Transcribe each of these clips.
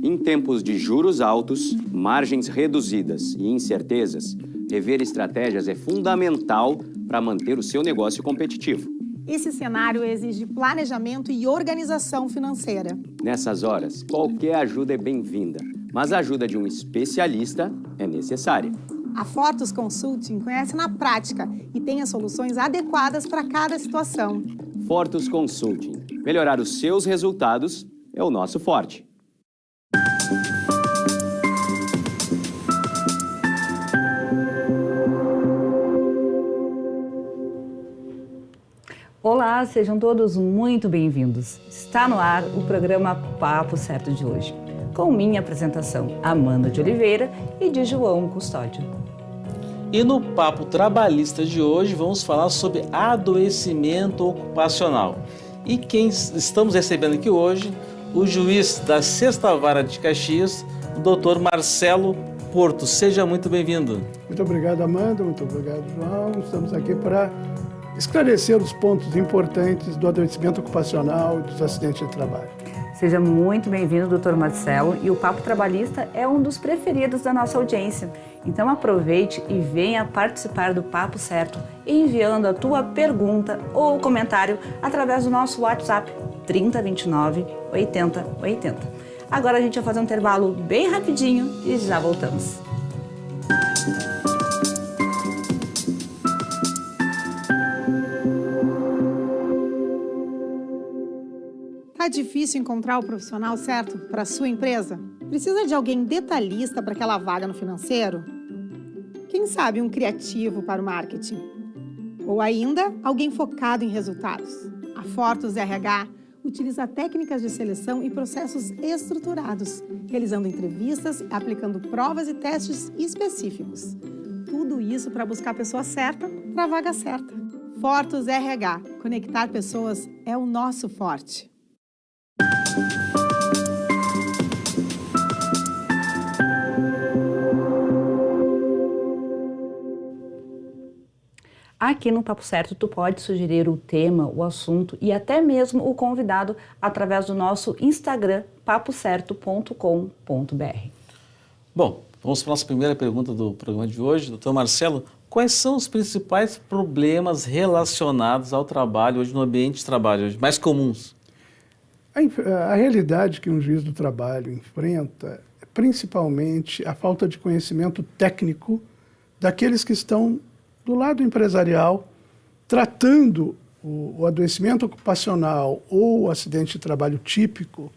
Em tempos de juros altos, margens reduzidas e incertezas, rever estratégias é fundamental para manter o seu negócio competitivo. Esse cenário exige planejamento e organização financeira. Nessas horas, qualquer ajuda é bem-vinda, mas a ajuda de um especialista é necessária. A Fortus Consulting conhece na prática e tem as soluções adequadas para cada situação. Fortus Consulting. Melhorar os seus resultados é o nosso forte. Olá, sejam todos muito bem-vindos. Está no ar o programa Papo Certo de hoje, com minha apresentação, Amanda de Oliveira e de João Custódio. E no Papo Trabalhista de hoje vamos falar sobre adoecimento ocupacional. E quem estamos recebendo aqui hoje, o juiz da 6ª Vara de Caxias, o Dr. Marcelo Porto. Seja muito bem-vindo. Muito obrigado, Amanda. Muito obrigado, João. Estamos aqui para esclarecer os pontos importantes do adoecimento ocupacional e dos acidentes de trabalho. Seja muito bem-vindo, doutor Marcelo, e o Papo Trabalhista é um dos preferidos da nossa audiência. Então aproveite e venha participar do Papo Certo, enviando a tua pergunta ou comentário através do nosso WhatsApp 3029 8080. Agora a gente vai fazer um intervalo bem rapidinho e já voltamos. Tá difícil encontrar o profissional certo para a sua empresa? Precisa de alguém detalhista para aquela vaga no financeiro? Quem sabe um criativo para o marketing? Ou ainda, alguém focado em resultados? A Fortus RH utiliza técnicas de seleção e processos estruturados, realizando entrevistas e aplicando provas e testes específicos. Tudo isso para buscar a pessoa certa para a vaga certa. Fortus RH. Conectar pessoas é o nosso forte. Aqui no Papo Certo, tu pode sugerir o tema, o assunto e até mesmo o convidado através do nosso Instagram, papocerto.com.br. Bom, vamos para a nossa primeira pergunta do programa de hoje. Doutor Marcelo, quais são os principais problemas relacionados ao trabalho hoje, no ambiente de trabalho hoje, mais comuns? A realidade que um juiz do trabalho enfrenta é principalmente a falta de conhecimento técnico daqueles que estão do lado empresarial, tratando o adoecimento ocupacional ou o acidente de trabalho típico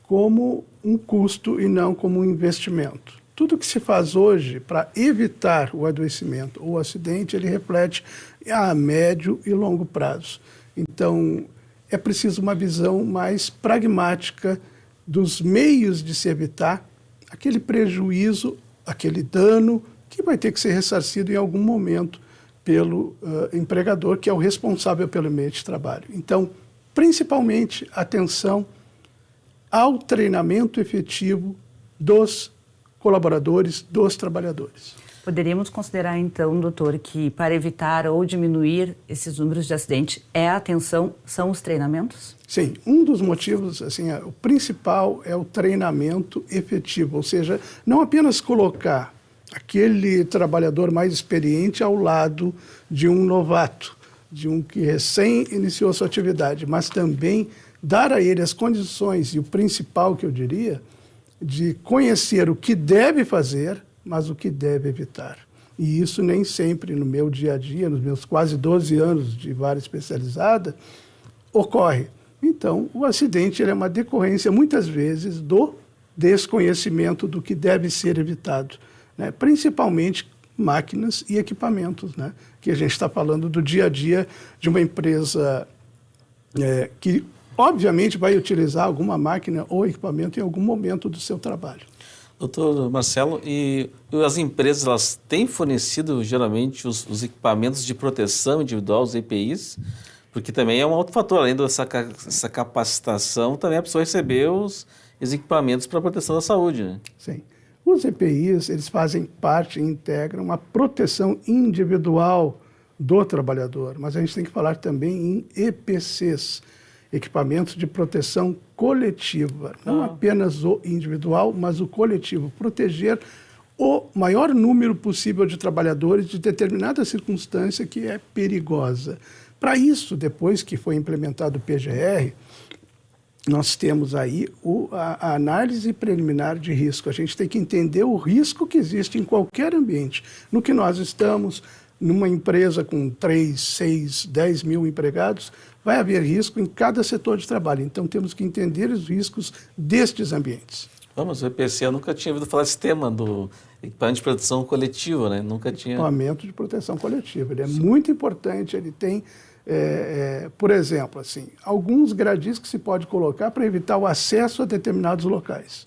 como um custo e não como um investimento. Tudo que se faz hoje para evitar o adoecimento ou o acidente, ele reflete a médio e longo prazo. Então, é preciso uma visão mais pragmática dos meios de se evitar aquele prejuízo, aquele dano que vai ter que ser ressarcido em algum momento pelo empregador, que é o responsável pelo ambiente de trabalho. Então, principalmente, atenção ao treinamento efetivo dos colaboradores, dos trabalhadores. Poderíamos considerar, então, doutor, que para evitar ou diminuir esses números de acidente, a atenção são os treinamentos? Sim, um dos motivos, assim, o principal é o treinamento efetivo, ou seja, não apenas colocar aquele trabalhador mais experiente ao lado de um novato, de um que recém iniciou a sua atividade, mas também dar a ele as condições, e o principal que eu diria, de conhecer o que deve fazer, mas o que deve evitar. E isso nem sempre no meu dia a dia, nos meus quase 12 anos de vara especializada, ocorre. Então, o acidente ele é uma decorrência, muitas vezes, do desconhecimento do que deve ser evitado, né? Principalmente máquinas e equipamentos, né? Que a gente está falando do dia a dia de uma empresa que, obviamente, vai utilizar alguma máquina ou equipamento em algum momento do seu trabalho. Doutor Marcelo, e as empresas elas têm fornecido geralmente os equipamentos de proteção individual, os EPIs, porque também é um outro fator, além dessa capacitação, também a pessoa receber os equipamentos para a proteção da saúde, né? Sim. Os EPIs, eles fazem parte e integram uma proteção individual do trabalhador, mas a gente tem que falar também em EPCs. equipamentos de proteção coletiva, não apenas o individual, mas o coletivo, proteger o maior número possível de trabalhadores de determinada circunstância que é perigosa. Para isso, depois que foi implementado o PGR, nós temos aí a análise preliminar de risco. A gente tem que entender o risco que existe em qualquer ambiente. No que nós estamos, numa empresa com 3, 6, 10 mil empregados, vai haver risco em cada setor de trabalho. Então, temos que entender os riscos destes ambientes. Vamos, o EPC, eu nunca tinha ouvido falar desse tema do equipamento de proteção coletiva, né? Nunca tinha... Equipamento de proteção coletiva. Ele é muito importante, ele tem... por exemplo, assim, alguns gradis que se pode colocar para evitar o acesso a determinados locais.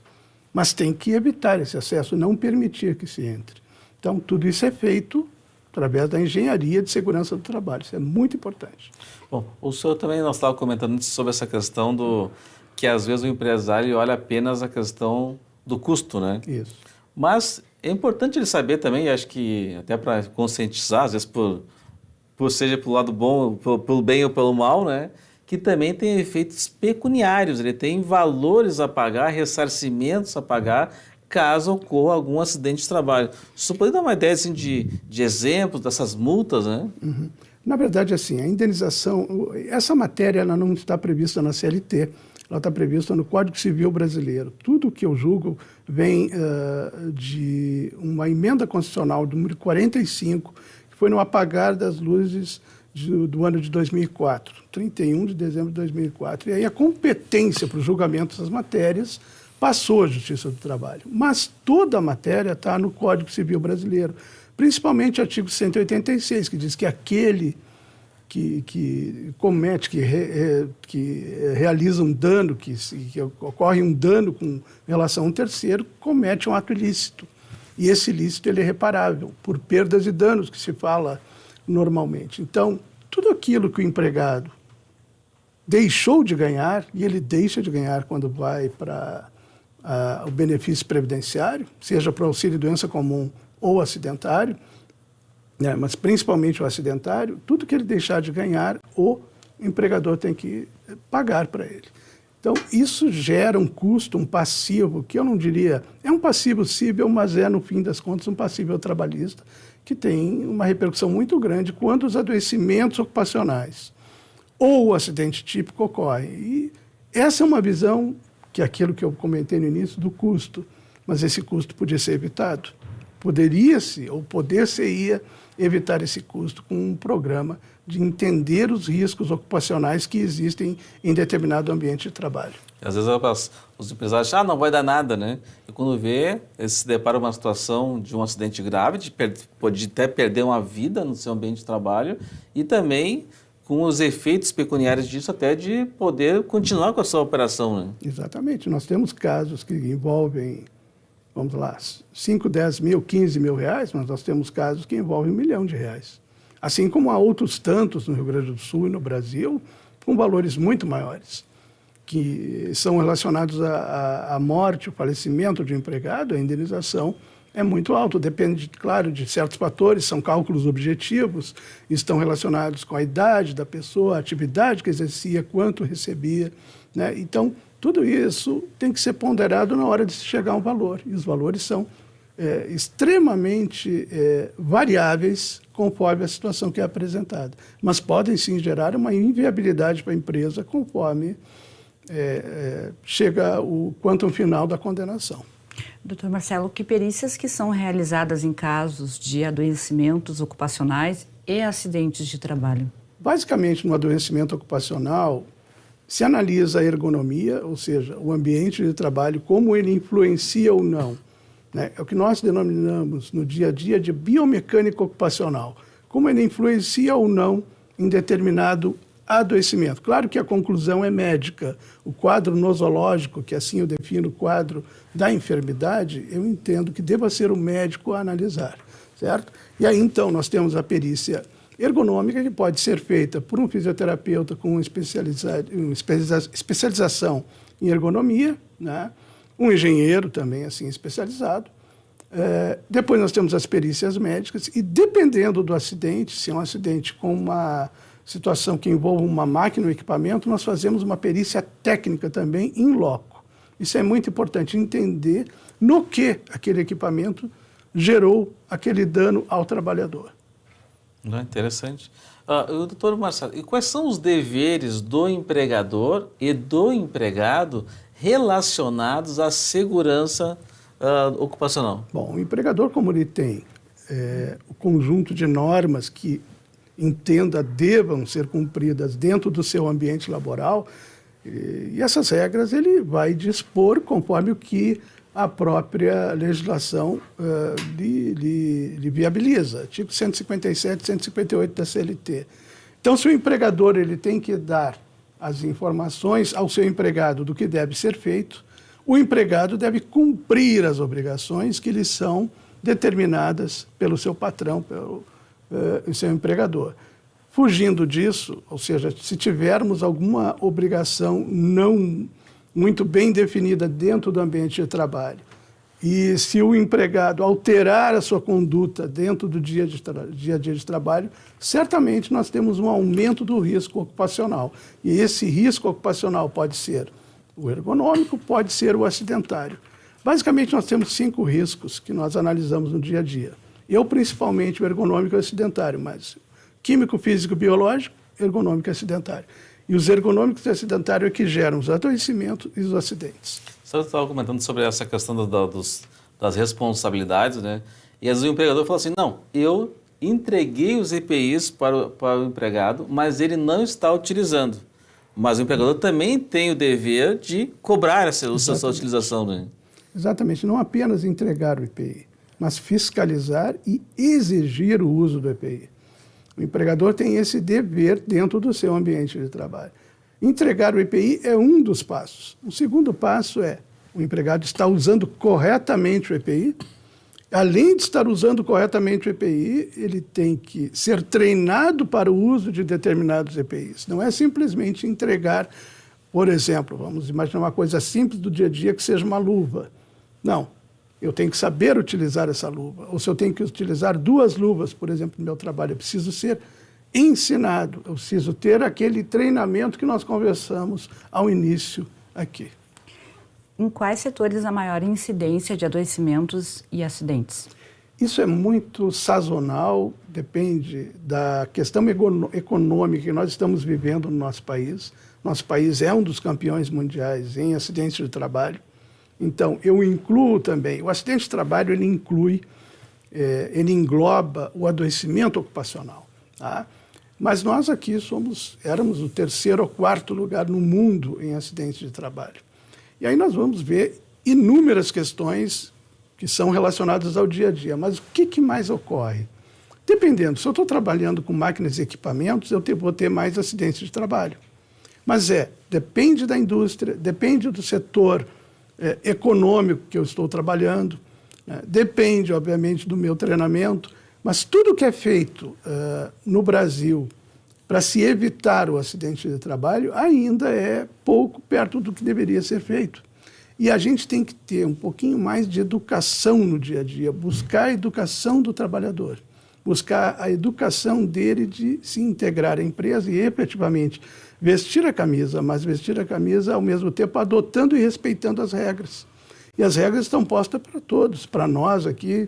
Mas tem que evitar esse acesso, não permitir que se entre. Então, tudo isso é feito através da engenharia de segurança do trabalho. Isso é muito importante. Bom, o senhor também, nós estávamos comentando sobre essa questão do que às vezes o empresário olha apenas a questão do custo, né? Isso. Mas é importante ele saber também, acho que até para conscientizar, às vezes seja pelo lado bom, pelo bem ou pelo mal, né? Que também tem efeitos pecuniários, ele tem valores a pagar, ressarcimentos a pagar, caso ocorra algum acidente de trabalho. Você pode dar uma ideia assim, de exemplos dessas multas, né? Uhum. Na verdade, assim, a indenização, essa matéria ela não está prevista na CLT, ela está prevista no Código Civil Brasileiro. Tudo que eu julgo vem de uma emenda constitucional número 45, que foi no apagar das luzes do ano de 2004, 31 de dezembro de 2004. E aí a competência para o julgamento dessas matérias passou à Justiça do Trabalho. Mas toda a matéria está no Código Civil Brasileiro, principalmente o artigo 186, que diz que aquele que comete, que realiza um dano, que ocorre um dano com relação a um terceiro, comete um ato ilícito. E esse ilícito ele é reparável por perdas e danos que se fala normalmente. Então, tudo aquilo que o empregado deixou de ganhar, e ele deixa de ganhar quando vai para o benefício previdenciário, seja para o auxílio-doença comum ou acidentário, né, mas principalmente o acidentário, tudo que ele deixar de ganhar, o empregador tem que pagar para ele. Então, isso gera um custo, um passivo, que eu não diria, é um passivo cível, mas é, no fim das contas, um passivo trabalhista, que tem uma repercussão muito grande quando os adoecimentos ocupacionais ou o acidente típico ocorrem. E essa é uma visão, que é aquilo que eu comentei no início, do custo, mas esse custo podia ser evitado. Poderia-se, ou poder-se-ia, evitar esse custo com um programa de entender os riscos ocupacionais que existem em determinado ambiente de trabalho. Às vezes os empresários acham, não vai dar nada, né? E quando vê, eles se deparam com uma situação de um acidente grave, pode até perder uma vida no seu ambiente de trabalho e também com os efeitos pecuniários disso até de poder continuar com a sua operação, né? Exatamente. Nós temos casos que envolvem, vamos lá, 5, 10 mil, 15 mil reais, mas nós temos casos que envolvem R$1 milhão. Assim como há outros tantos no Rio Grande do Sul e no Brasil, com valores muito maiores, que são relacionados à morte, ao falecimento de um empregado, a indenização é muito alta. Depende, claro, de certos fatores, são cálculos objetivos, estão relacionados com a idade da pessoa, a atividade que exercia, quanto recebia, né? Então, tudo isso tem que ser ponderado na hora de se chegar a um valor. E os valores são extremamente variáveis conforme a situação que é apresentada. Mas podem, sim, gerar uma inviabilidade para a empresa conforme chega o quantum final da condenação. Doutor Marcelo, que perícias que são realizadas em casos de adoecimentos ocupacionais e acidentes de trabalho? Basicamente, no adoecimento ocupacional, se analisa a ergonomia, ou seja, o ambiente de trabalho, como ele influencia ou não, né? É o que nós denominamos no dia a dia de biomecânica ocupacional, como ele influencia ou não em determinado adoecimento. Claro que a conclusão é médica. O quadro nosológico, que assim eu defino o quadro da enfermidade, eu entendo que deva ser o médico a analisar, certo? E aí, então, nós temos a perícia ergonômica, que pode ser feita por um fisioterapeuta com especialização em ergonomia, né? Um engenheiro também assim especializado. Depois nós temos as perícias médicas e, dependendo do acidente, se é um acidente com uma situação que envolva uma máquina ou equipamento, nós fazemos uma perícia técnica também in loco. Isso é muito importante, entender no que aquele equipamento gerou aquele dano ao trabalhador. Interessante. Doutor Marcelo, e quais são os deveres do empregador e do empregado relacionados à segurança ocupacional? Bom, o empregador, como ele tem o conjunto de normas que entenda devam ser cumpridas dentro do seu ambiente laboral, e essas regras ele vai dispor conforme o que a própria legislação lhe viabiliza, artigo 157, 158 da CLT. Então, se o empregador ele tem que dar as informações ao seu empregado do que deve ser feito, o empregado deve cumprir as obrigações que lhe são determinadas pelo seu patrão, pelo seu empregador. Fugindo disso, ou seja, se tivermos alguma obrigação não muito bem definida dentro do ambiente de trabalho, e se o empregado alterar a sua conduta dentro do dia a dia de trabalho, certamente nós temos um aumento do risco ocupacional. E esse risco ocupacional pode ser o ergonômico, pode ser o acidentário. Basicamente, nós temos 5 riscos que nós analisamos no dia a dia. Eu, principalmente, o ergonômico e o acidentário, mas químico, físico, biológico, ergonômico e acidentário. E os ergonômicos e acidentários é que geram os adoecimentos e os acidentes. Você estava comentando sobre essa questão das responsabilidades, né? E às vezes o empregador fala assim, não, eu entreguei os EPIs para o empregado, mas ele não está utilizando. Mas o empregador também tem o dever de cobrar essa utilização, né? Exatamente, não apenas entregar o EPI, mas fiscalizar e exigir o uso do EPI. O empregador tem esse dever dentro do seu ambiente de trabalho. Entregar o EPI é um dos passos. O segundo passo é o empregado está usando corretamente o EPI. Além de estar usando corretamente o EPI, ele tem que ser treinado para o uso de determinados EPIs. Não é simplesmente entregar, por exemplo, vamos imaginar uma coisa simples do dia a dia que seja uma luva. Não. Eu tenho que saber utilizar essa luva. Ou se eu tenho que utilizar 2 luvas, por exemplo, no meu trabalho, eu preciso ser ensinado, eu preciso ter aquele treinamento que nós conversamos ao início aqui. Em quais setores a maior incidência de adoecimentos e acidentes? Isso é muito sazonal, depende da questão econômica que nós estamos vivendo no nosso país. Nosso país é um dos campeões mundiais em acidentes de trabalho. Então, eu incluo também, o acidente de trabalho, ele engloba o adoecimento ocupacional, tá? Mas nós aqui éramos o 3º ou 4º lugar no mundo em acidentes de trabalho. E aí nós vamos ver inúmeras questões que são relacionadas ao dia a dia. Mas o que mais ocorre? Dependendo, se eu estou trabalhando com máquinas e equipamentos, eu vou ter mais acidentes de trabalho. Mas depende da indústria, depende do setor econômico que eu estou trabalhando, depende, obviamente, do meu treinamento, mas tudo que é feito no Brasil para se evitar o acidente de trabalho ainda é pouco perto do que deveria ser feito. E a gente tem que ter um pouquinho mais de educação no dia a dia, buscar a educação do trabalhador, buscar a educação dele de se integrar à empresa e, efetivamente, vestir a camisa, mas vestir a camisa ao mesmo tempo adotando e respeitando as regras. E as regras estão postas para todos, para nós aqui,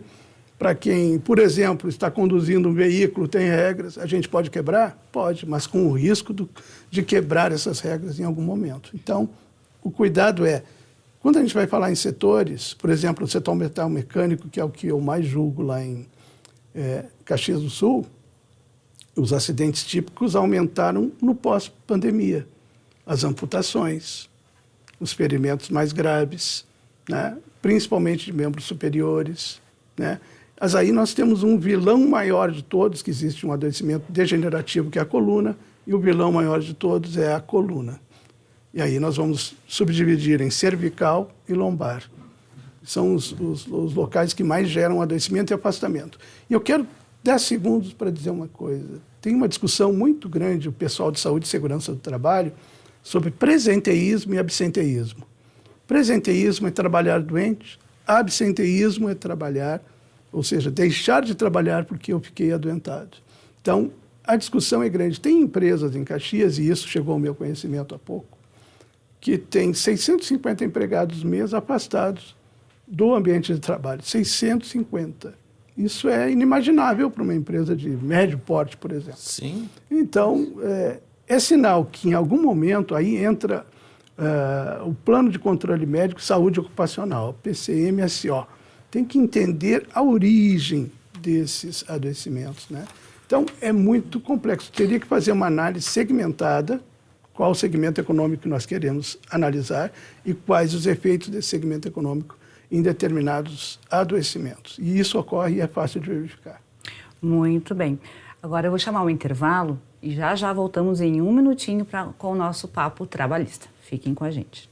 para quem, por exemplo, está conduzindo um veículo, tem regras, a gente pode quebrar? Pode, mas com o risco de quebrar essas regras em algum momento. Então, o cuidado quando a gente vai falar em setores, por exemplo, o setor metal mecânico, que é o que eu mais julgo lá em Caxias do Sul, os acidentes típicos aumentaram no pós-pandemia. As amputações, os ferimentos mais graves, né? Principalmente de membros superiores, né? Mas aí nós temos um vilão maior de todos, que existe um adoecimento degenerativo, que é a coluna, e o vilão maior de todos é a coluna. E aí nós vamos subdividir em cervical e lombar. São os locais que mais geram adoecimento e afastamento. E eu quero 10 segundos para dizer uma coisa. Tem uma discussão muito grande, o pessoal de saúde e segurança do trabalho, sobre presenteísmo e absenteísmo. Presenteísmo é trabalhar doente, absenteísmo é trabalhar, ou seja, deixar de trabalhar porque eu fiquei adoentado. Então, a discussão é grande. Tem empresas em Caxias, e isso chegou ao meu conhecimento há pouco, que tem 650 empregados mês afastados do ambiente de trabalho. 650. Isso é inimaginável para uma empresa de médio porte, por exemplo. Sim. Então, é sinal que em algum momento aí entra o Plano de Controle Médico e Saúde Ocupacional, PCMSO. Tem que entender a origem desses adoecimentos, né? Então, é muito complexo. Teria que fazer uma análise segmentada, qual o segmento econômico que nós queremos analisar e quais os efeitos desse segmento econômico em determinados adoecimentos. E isso ocorre e é fácil de verificar. Muito bem. Agora eu vou chamar um intervalo e já voltamos em um minutinho com o nosso papo trabalhista. Fiquem com a gente.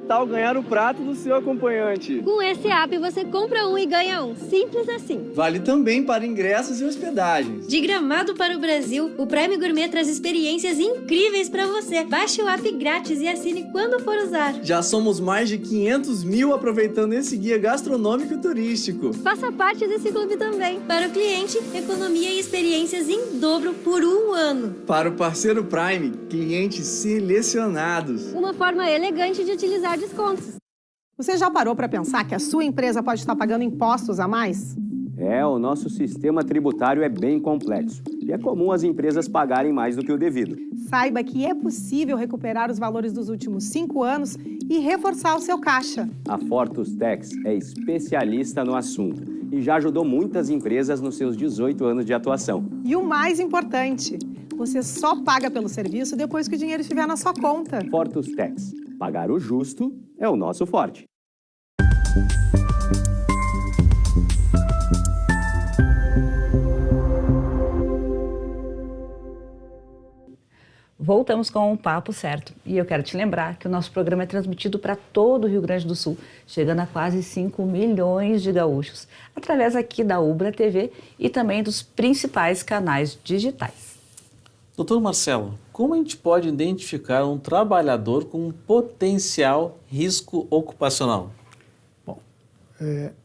Tal ganhar o prato do seu acompanhante. Com esse app você compra um e ganha um. Simples assim. Vale também para ingressos e hospedagens. De Gramado para o Brasil, o Prime Gourmet traz experiências incríveis para você. Baixe o app grátis e assine quando for usar. Já somos mais de 500 mil aproveitando esse guia gastronômico e turístico. Faça parte desse clube também. Para o cliente, economia e experiências em dobro por um ano. Para o parceiro Prime, clientes selecionados. Uma forma elegante de utilizar descontos. Você já parou para pensar que a sua empresa pode estar pagando impostos a mais? O nosso sistema tributário é bem complexo e é comum as empresas pagarem mais do que o devido. Saiba que é possível recuperar os valores dos últimos 5 anos e reforçar o seu caixa. A Fortus Tax é especialista no assunto e já ajudou muitas empresas nos seus 18 anos de atuação. E o mais importante, você só paga pelo serviço depois que o dinheiro estiver na sua conta. Fortus Tax. Pagar o justo é o nosso forte. Voltamos com o Papo Certo. E eu quero te lembrar que o nosso programa é transmitido para todo o Rio Grande do Sul, chegando a quase 5 milhões de gaúchos, através aqui da Ubra TV e também dos principais canais digitais. Doutor Marcelo, como a gente pode identificar um trabalhador com um potencial risco ocupacional? Bom,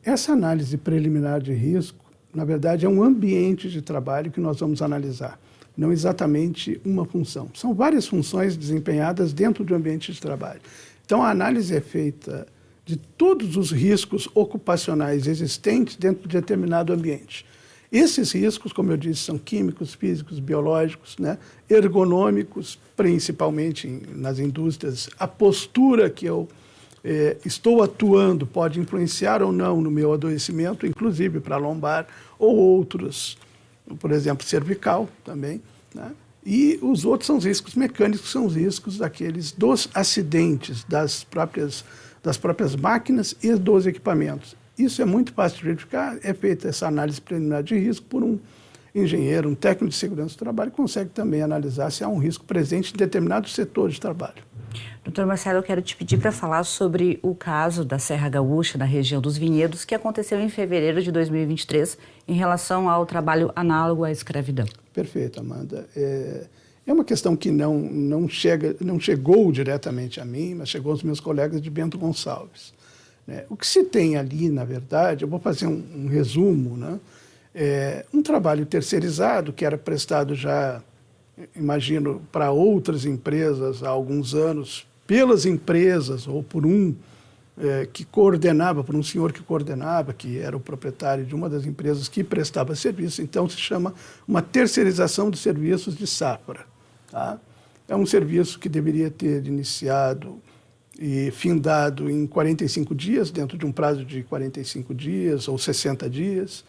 essa análise preliminar de risco, na verdade, é um ambiente de trabalho que nós vamos analisar, não exatamente uma função. São várias funções desempenhadas dentro do ambiente de trabalho. Então, a análise é feita de todos os riscos ocupacionais existentes dentro de determinado ambiente. Esses riscos, como eu disse, são químicos, físicos, biológicos, né? Ergonômicos, principalmente nas indústrias. A postura que eu estou atuando pode influenciar ou não no meu adoecimento, inclusive para lombar ou outros, por exemplo, cervical também, né? E os outros são os riscos mecânicos, são os riscos dos acidentes, das próprias máquinas e dos equipamentos. Isso é muito fácil de verificar, é feita essa análise preliminar de risco por um engenheiro, um técnico de segurança do trabalho, consegue também analisar se há um risco presente em determinado setor de trabalho. Doutor Marcelo, eu quero te pedir para falar sobre o caso da Serra Gaúcha, na região dos Vinhedos, que aconteceu em fevereiro de 2023, em relação ao trabalho análogo à escravidão. Perfeito, Amanda. É uma questão que não chegou diretamente a mim, mas chegou aos meus colegas de Bento Gonçalves. O que se tem ali, na verdade, eu vou fazer um resumo, né? Um trabalho terceirizado que era prestado já, imagino, para outras empresas há alguns anos, pelas empresas ou por um senhor que coordenava, que era o proprietário de uma das empresas que prestava serviço. Então, se chama uma terceirização de serviços de safra. Tá? É um serviço que deveria ter iniciado e findado em 45 dias, dentro de um prazo de 45 dias ou 60 dias,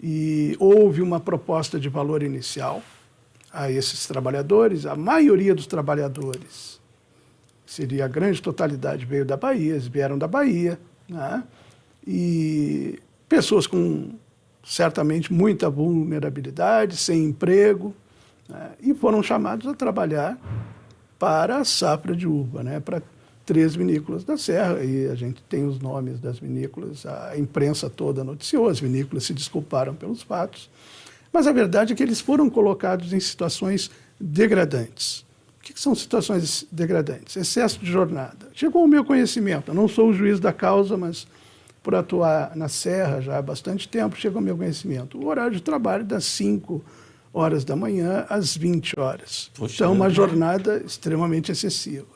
e houve uma proposta de valor inicial a esses trabalhadores. A maioria dos trabalhadores, seria a grande totalidade, veio da Bahia, eles vieram da Bahia, né? E pessoas com, certamente, muita vulnerabilidade, sem emprego, né? E foram chamados a trabalhar para a safra de uva, né? Para 3 vinícolas da Serra, e a gente tem os nomes das vinícolas, a imprensa toda noticiou, as vinícolas se desculparam pelos fatos, mas a verdade é que eles foram colocados em situações degradantes. que são situações degradantes? Excesso de jornada. Chegou ao meu conhecimento, eu não sou o juiz da causa, mas por atuar na Serra já há bastante tempo, chegou ao meu conhecimento. O horário de trabalho das 5 horas da manhã às 20 horas. Poxa, então, uma jornada extremamente excessiva.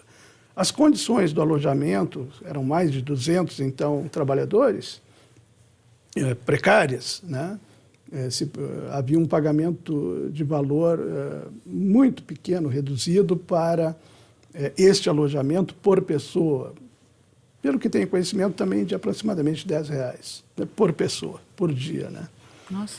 As condições do alojamento, eram mais de 200, então, trabalhadores, precárias, né? Havia um pagamento de valor muito pequeno, reduzido para este alojamento por pessoa. Pelo que tenho conhecimento, também de aproximadamente R$10, né, por pessoa, por dia. Né? Nossa.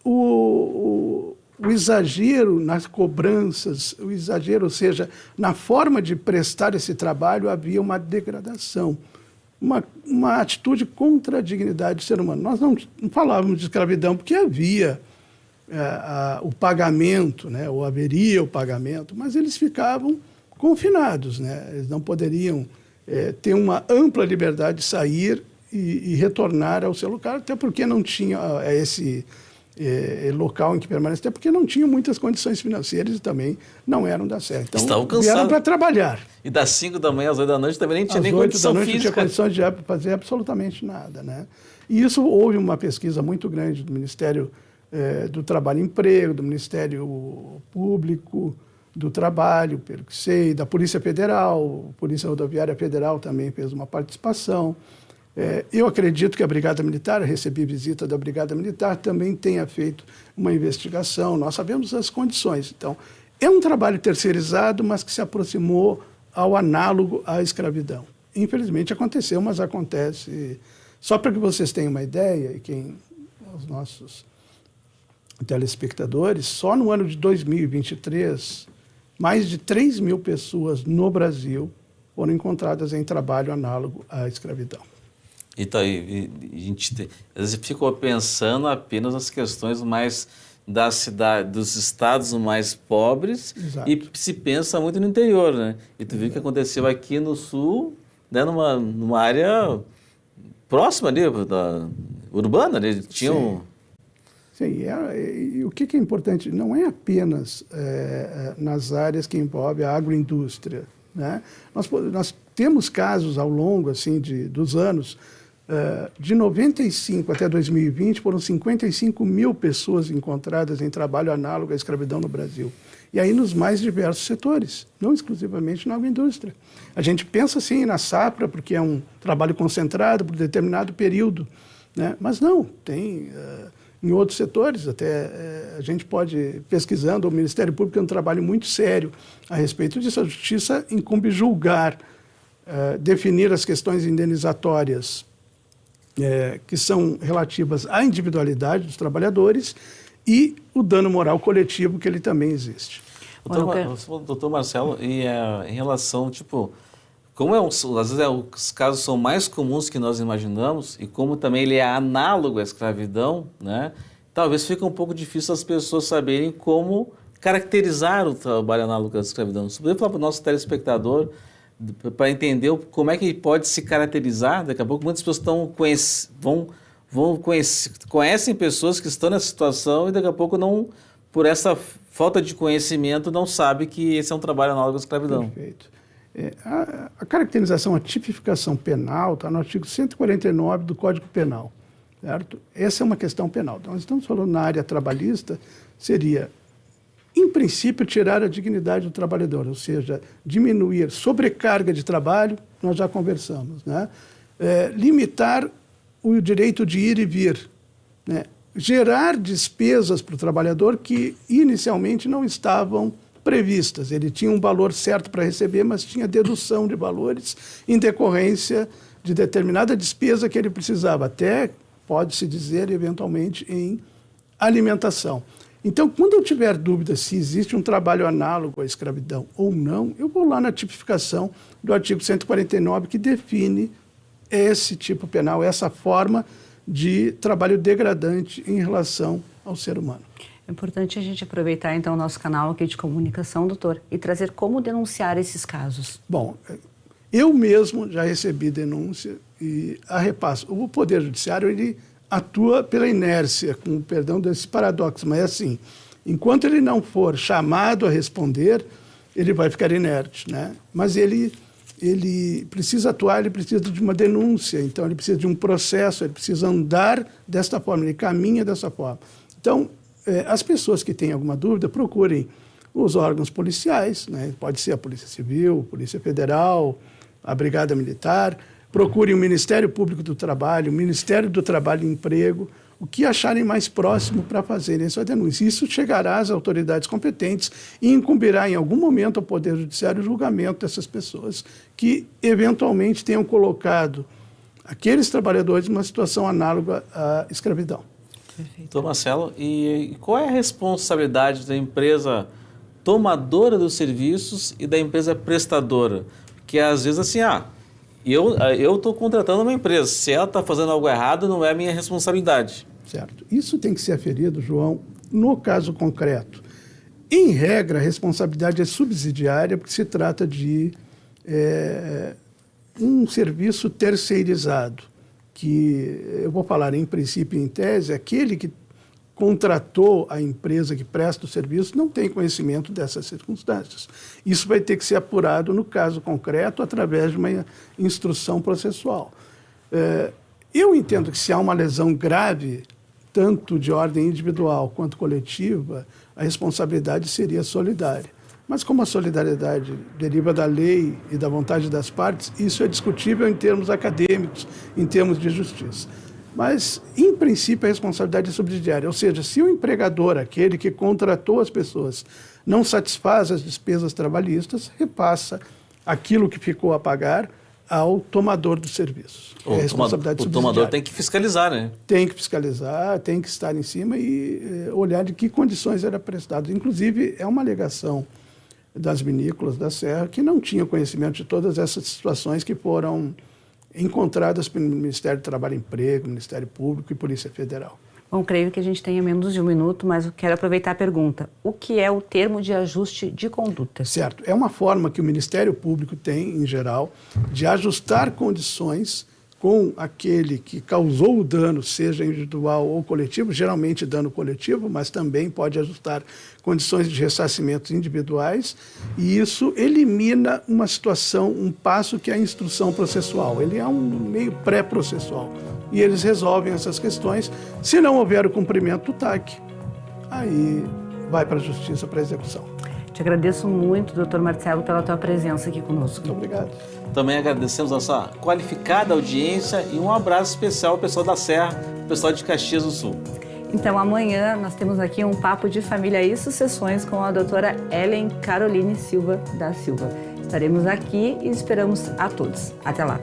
O exagero nas cobranças, o exagero, ou seja, na forma de prestar esse trabalho, havia uma degradação, uma atitude contra a dignidade do ser humano. Nós não falávamos de escravidão porque havia o pagamento, né, ou haveria o pagamento, mas eles ficavam confinados, né? Eles não poderiam ter uma ampla liberdade de sair e retornar ao seu local, até porque não tinha esse local em que permanece, até porque não tinham muitas condições financeiras e também não eram da Serra. Então, estavam cansados. Vieram para trabalhar. E das 5 da manhã às 8 da noite também nem tinha nem Às 8 condição da noite física. não tinha condições de fazer absolutamente nada. Né? E isso houve uma pesquisa muito grande do Ministério do Trabalho e Emprego, do Ministério Público do Trabalho, pelo que sei, da Polícia Federal, a Polícia Rodoviária Federal também fez uma participação. Eu acredito que a Brigada Militar, eu recebi visita da Brigada Militar, também tenha feito uma investigação. Nós sabemos as condições. Então, é um trabalho terceirizado, mas que se aproximou ao análogo à escravidão. Infelizmente aconteceu, mas acontece. Só para que vocês tenham uma ideia, e os nossos telespectadores, só no ano de 2023, mais de 3 mil pessoas no Brasil foram encontradas em trabalho análogo à escravidão. Então, a gente às vezes ficou pensando apenas nas questões mais da cidade, dos estados mais pobres. Exato. E se pensa muito no interior, né? E tu viu o que aconteceu aqui no sul, né? numa área próxima ali, urbana, né? Tinham... Sim, e o que é importante, não é apenas nas áreas que envolvem a agroindústria. Né? Nós temos casos ao longo assim, dos anos, de 95 até 2020, foram 55 mil pessoas encontradas em trabalho análogo à escravidão no Brasil. E aí nos mais diversos setores, não exclusivamente na agroindústria. A gente pensa assim na safra, porque é um trabalho concentrado por determinado período, né? Mas não, tem... em outros setores, até a gente pode, pesquisando, o Ministério Público é um trabalho muito sério a respeito disso. A Justiça incumbe julgar, definir as questões indenizatórias que são relativas à individualidade dos trabalhadores e o dano moral coletivo, que ele também existe. Doutor Marcelo, e em relação, como às vezes os casos são mais comuns que nós imaginamos e como também ele é análogo à escravidão, né? Talvez fique um pouco difícil as pessoas saberem como caracterizar o trabalho análogo à escravidão. Você poderia falar para o nosso telespectador para entender como é que ele pode se caracterizar? Daqui a pouco muitas pessoas conhecem pessoas que estão nessa situação e daqui a pouco não, por essa falta de conhecimento, não sabe que esse é um trabalho análogo à escravidão. Perfeito. A caracterização, a tipificação penal está no artigo 149 do Código Penal, certo? Essa é uma questão penal. Então, nós estamos falando na área trabalhista, seria, em princípio, tirar a dignidade do trabalhador, ou seja, diminuir sobrecarga de trabalho, nós já conversamos, né? Limitar o direito de ir e vir, né? Gerar despesas para o trabalhador que inicialmente não estavam previstas. Ele tinha um valor certo para receber, mas tinha dedução de valores em decorrência de determinada despesa que ele precisava, até, pode-se dizer, eventualmente, em alimentação. Então, quando eu tiver dúvida se existe um trabalho análogo à escravidão ou não, eu vou lá na tipificação do artigo 149, que define esse tipo penal, essa forma de trabalho degradante em relação ao ser humano. É importante a gente aproveitar, então, o nosso canal aqui de comunicação, doutor, e trazer como denunciar esses casos. Bom, eu mesmo já recebi denúncia e a repasso. O Poder Judiciário, ele atua pela inércia, com perdão desse paradoxo, mas é assim, enquanto ele não for chamado a responder, ele vai ficar inerte, né? Mas ele precisa atuar, ele precisa de uma denúncia, então ele precisa de um processo, ele precisa andar desta forma, ele caminha dessa forma. Então, as pessoas que têm alguma dúvida, procurem os órgãos policiais, né? Pode ser a Polícia Civil, Polícia Federal, a Brigada Militar, procurem o Ministério Público do Trabalho, o Ministério do Trabalho e Emprego, o que acharem mais próximo para fazerem essa denúncia. Isso chegará às autoridades competentes e incumbirá em algum momento ao Poder Judiciário o julgamento dessas pessoas que eventualmente tenham colocado aqueles trabalhadores numa situação análoga à escravidão. Doutor Marcelo, e qual é a responsabilidade da empresa tomadora dos serviços e da empresa prestadora? Porque às vezes assim, eu estou contratando uma empresa, se ela está fazendo algo errado, não é minha responsabilidade. Certo. Isso tem que ser aferido, João, no caso concreto. Em regra, a responsabilidade é subsidiária, porque se trata de um serviço terceirizado, que eu vou falar em princípio e em tese, aquele que contratou a empresa que presta o serviço não tem conhecimento dessas circunstâncias. Isso vai ter que ser apurado no caso concreto através de uma instrução processual. Eu entendo que se há uma lesão grave, tanto de ordem individual quanto coletiva, a responsabilidade seria solidária. Mas como a solidariedade deriva da lei e da vontade das partes, isso é discutível em termos acadêmicos, em termos de justiça. Mas, em princípio, a responsabilidade é subsidiária. Ou seja, se o empregador, aquele que contratou as pessoas, não satisfaz as despesas trabalhistas, repassa aquilo que ficou a pagar ao tomador do serviço. O tomador tem que fiscalizar, né? Tem que fiscalizar, tem que estar em cima e olhar de que condições era prestado. Inclusive, é uma alegação das vinícolas da Serra que não tinham conhecimento de todas essas situações que foram encontradas pelo Ministério do Trabalho e Emprego, Ministério Público e Polícia Federal. Bom, creio que a gente tenha menos de um minuto, mas eu quero aproveitar a pergunta. O que é o termo de ajuste de conduta? Certo. É uma forma que o Ministério Público tem, em geral, de ajustar condições com aquele que causou o dano, seja individual ou coletivo, geralmente dano coletivo, mas também pode ajustar condições de ressarcimentos individuais, e isso elimina uma situação, um passo que é a instrução processual. Ele é um meio pré-processual, e eles resolvem essas questões. Se não houver o cumprimento do TAC, aí vai para a Justiça para execução. Te agradeço muito, doutor Marcelo, pela tua presença aqui conosco. Muito obrigado. Também agradecemos a sua qualificada audiência e um abraço especial ao pessoal da Serra, ao pessoal de Caxias do Sul. Então, amanhã nós temos aqui um papo de família e sucessões com a doutora Ellen Caroline Silva da Silva. Estaremos aqui e esperamos a todos. Até lá.